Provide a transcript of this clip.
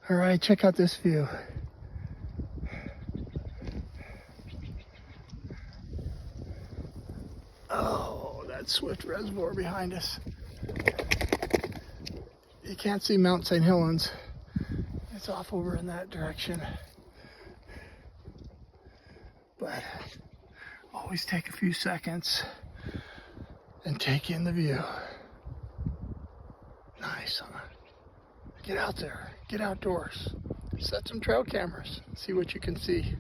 All right, check out this view. Oh, that Swift Reservoir behind us. You can't see Mount St. Helens. It's off over in that direction. But always take a few seconds and take in the view. Nice, huh? Get out there, get outdoors. Set some trail cameras, see what you can see.